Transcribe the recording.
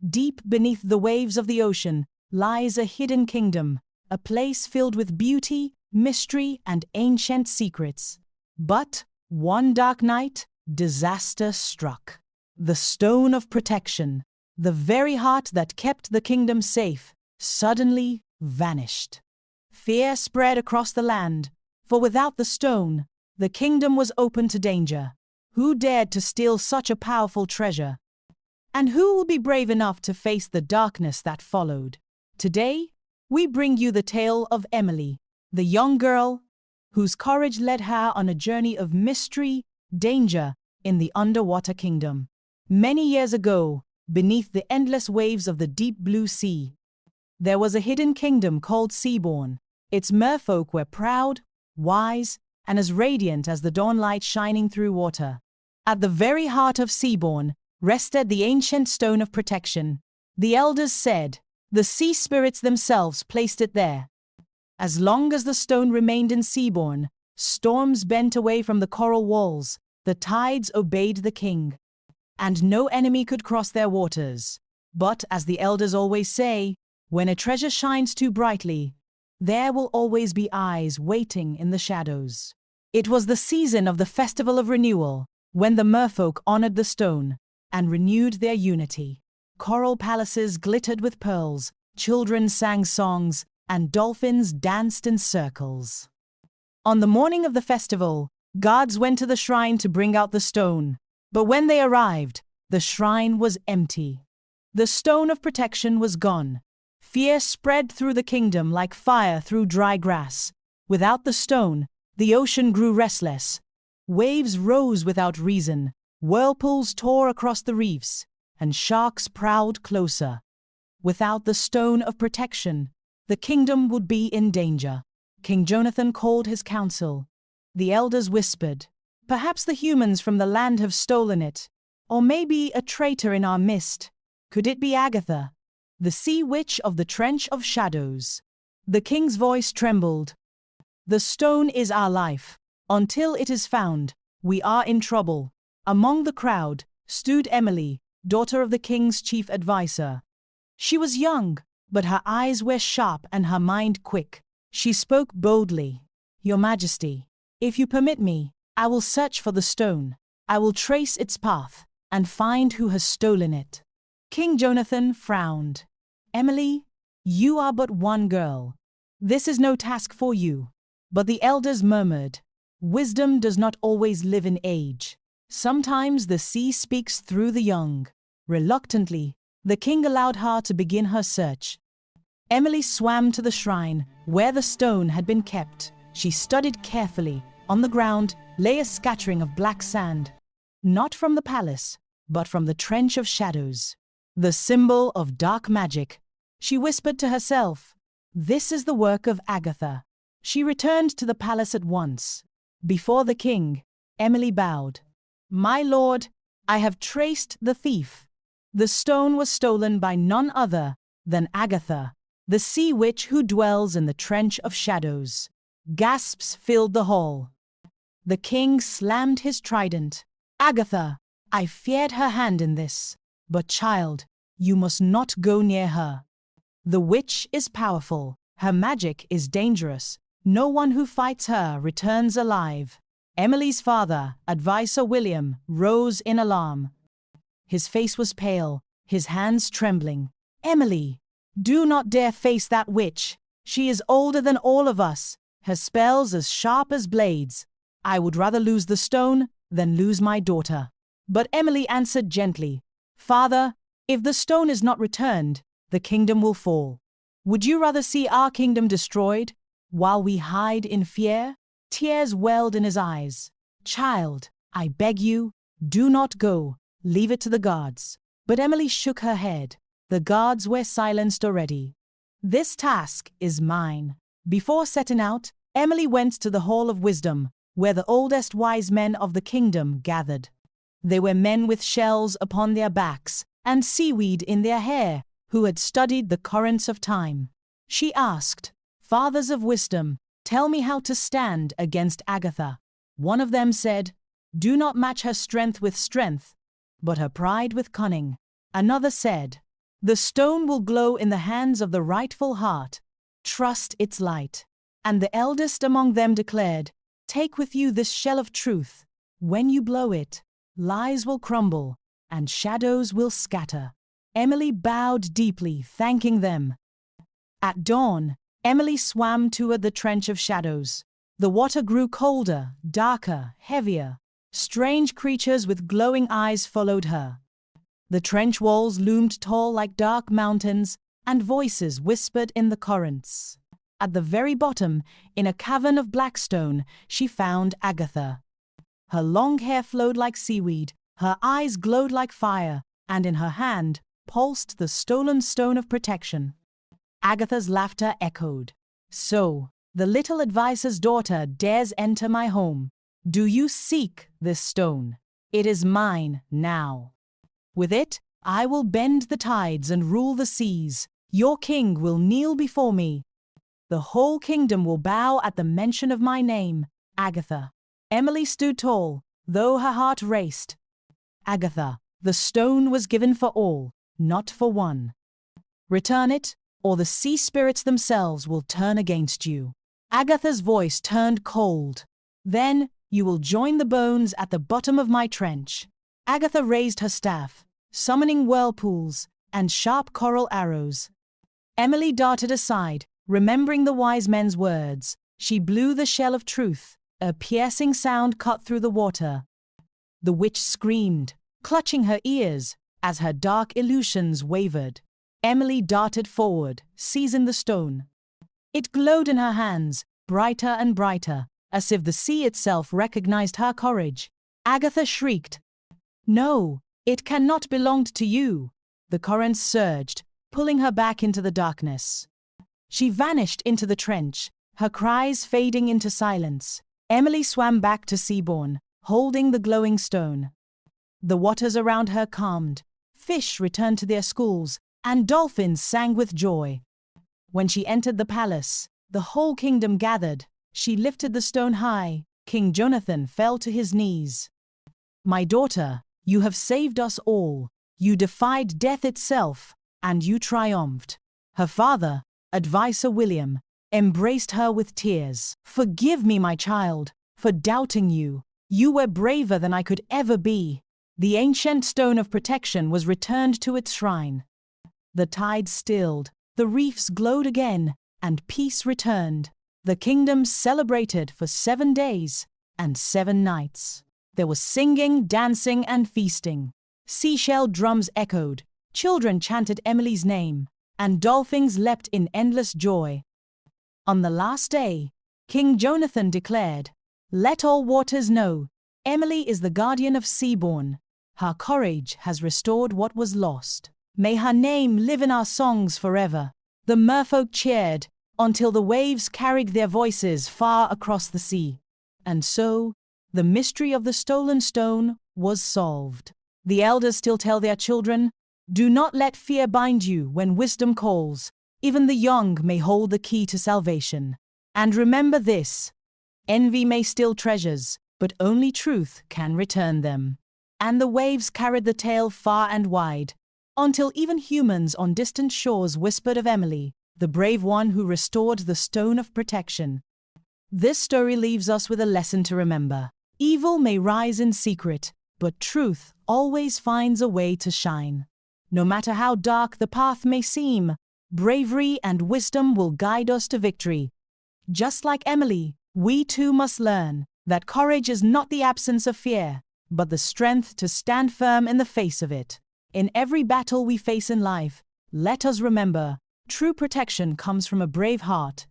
Deep beneath the waves of the ocean lies a hidden kingdom, a place filled with beauty, mystery, and ancient secrets. But one dark night, disaster struck. The stone of protection, the very heart that kept the kingdom safe, suddenly vanished. Fear spread across the land, for without the stone, the kingdom was open to danger. Who dared to steal such a powerful treasure? And who will be brave enough to face the darkness that followed? Today, we bring you the tale of Emily, the young girl whose courage led her on a journey of mystery, danger, in the underwater kingdom. Many years ago, beneath the endless waves of the deep blue sea, there was a hidden kingdom called Seabourn. Its merfolk were proud, wise, and as radiant as the dawnlight shining through water. At the very heart of Seabourn rested the ancient stone of protection. The elders said the sea spirits themselves placed it there. As long as the stone remained in Seabourn, storms bent away from the coral walls, the tides obeyed the king, and no enemy could cross their waters. But, as the elders always say, when a treasure shines too brightly, there will always be eyes waiting in the shadows. It was the season of the Festival of Renewal, when the merfolk honored the stone and renewed their unity. Coral palaces glittered with pearls, children sang songs, and dolphins danced in circles. On the morning of the festival, guards went to the shrine to bring out the stone. But when they arrived, the shrine was empty. The stone of protection was gone. Fear spread through the kingdom like fire through dry grass. Without the stone, the ocean grew restless. Waves rose without reason, whirlpools tore across the reefs, and sharks prowled closer. Without the stone of protection, the kingdom would be in danger. King Jonathan called his council. The elders whispered, "Perhaps the humans from the land have stolen it, or maybe a traitor in our midst. Could it be Agatha, the sea witch of the Trench of Shadows?" The king's voice trembled. "The stone is our life. Until it is found, we are in trouble." Among the crowd stood Emily, daughter of the king's chief advisor. She was young, but her eyes were sharp and her mind quick. She spoke boldly. "Your Majesty, if you permit me, I will search for the stone. I will trace its path and find who has stolen it." King Jonathan frowned. "Emily, you are but one girl. This is no task for you." But the elders murmured, "Wisdom does not always live in age. Sometimes the sea speaks through the young." Reluctantly, the king allowed her to begin her search. Emily swam to the shrine where the stone had been kept. She studied carefully. On the ground lay a scattering of black sand, not from the palace, but from the Trench of Shadows, the symbol of dark magic. She whispered to herself, "This is the work of Agatha." She returned to the palace at once. Before the king, Emily bowed. "My lord, I have traced the thief. The stone was stolen by none other than Agatha, the sea witch who dwells in the Trench of Shadows." Gasps filled the hall. The king slammed his trident. "Agatha, I feared her hand in this. But child, you must not go near her. The witch is powerful. Her magic is dangerous. No one who fights her returns alive." Emily's father, Advisor William, rose in alarm. His face was pale, his hands trembling. "Emily, do not dare face that witch. She is older than all of us. Her spells as sharp as blades. I would rather lose the stone than lose my daughter." But Emily answered gently, "Father, if the stone is not returned, the kingdom will fall. Would you rather see our kingdom destroyed while we hide in fear?" Tears welled in his eyes. "Child, I beg you, do not go. Leave it to the guards." But Emily shook her head. The guards were silenced already. "This task is mine." Before setting out, Emily went to the Hall of Wisdom, where the oldest wise men of the kingdom gathered. They were men with shells upon their backs and seaweed in their hair, who had studied the currents of time. She asked, "Fathers of wisdom, tell me how to stand against Agatha." One of them said, "Do not match her strength with strength, but her pride with cunning." Another said, The stone will glow in the hands of the rightful heart. Trust its light. And the eldest among them declared, "Take with you this shell of truth. When you blow it, lies will crumble, and shadows will scatter." Emily bowed deeply, thanking them. At dawn, Emily swam toward the trench of shadows. The water grew colder, darker, heavier. Strange creatures with glowing eyes followed her. The trench walls loomed tall like dark mountains, and voices whispered in the currents. At the very bottom, in a cavern of black stone, she found Agatha. Her long hair flowed like seaweed, her eyes glowed like fire, and in her hand pulsed the stolen stone of protection. Agatha's laughter echoed. "So, the little adviser's daughter dares enter my home. Do you seek this stone? It is mine now. With it, I will bend the tides and rule the seas. Your king will kneel before me. The whole kingdom will bow at the mention of my name, Agatha." Emily stood tall, though her heart raced. "Agatha, the stone was given for all, not for one. Return it, or the sea spirits themselves will turn against you." Agatha's voice turned cold. "Then you will join the bones at the bottom of my trench." Agatha raised her staff, summoning whirlpools and sharp coral arrows. Emily darted aside, remembering the wise men's words. She blew the shell of truth. A piercing sound cut through the water. The witch screamed, clutching her ears as her dark illusions wavered. Emily darted forward, seizing the stone. It glowed in her hands, brighter and brighter, as if the sea itself recognized her courage. Agatha shrieked, "No, it cannot belong to you." The currents surged, pulling her back into the darkness. She vanished into the trench, her cries fading into silence. Emily swam back to Seabourn, holding the glowing stone. The waters around her calmed, fish returned to their schools, and dolphins sang with joy. When she entered the palace, the whole kingdom gathered. She lifted the stone high. King Jonathan fell to his knees. "My daughter, you have saved us all. You defied death itself, and you triumphed." Her father, Adviser William, embraced her with tears. "Forgive me, my child, for doubting you. You were braver than I could ever be." The ancient stone of protection was returned to its shrine. The tides stilled, the reefs glowed again, and peace returned. The kingdom celebrated for 7 days and 7 nights. There was singing, dancing, and feasting. Seashell drums echoed, children chanted Emily's name, and dolphins leapt in endless joy. On the last day, King Jonathan declared, "Let all waters know, Emily is the guardian of Seabourn. Her courage has restored what was lost. May her name live in our songs forever." The merfolk cheered until the waves carried their voices far across the sea. And so, the mystery of the stolen stone was solved. The elders still tell their children, "Do not let fear bind you when wisdom calls. Even the young may hold the key to salvation. And remember this, envy may steal treasures, but only truth can return them." And the waves carried the tale far and wide, until even humans on distant shores whispered of Emily, the brave one who restored the stone of protection. This story leaves us with a lesson to remember. Evil may rise in secret, but truth always finds a way to shine. No matter how dark the path may seem, bravery and wisdom will guide us to victory. Just like Emily, we too must learn that courage is not the absence of fear, but the strength to stand firm in the face of it. In every battle we face in life, let us remember, true protection comes from a brave heart,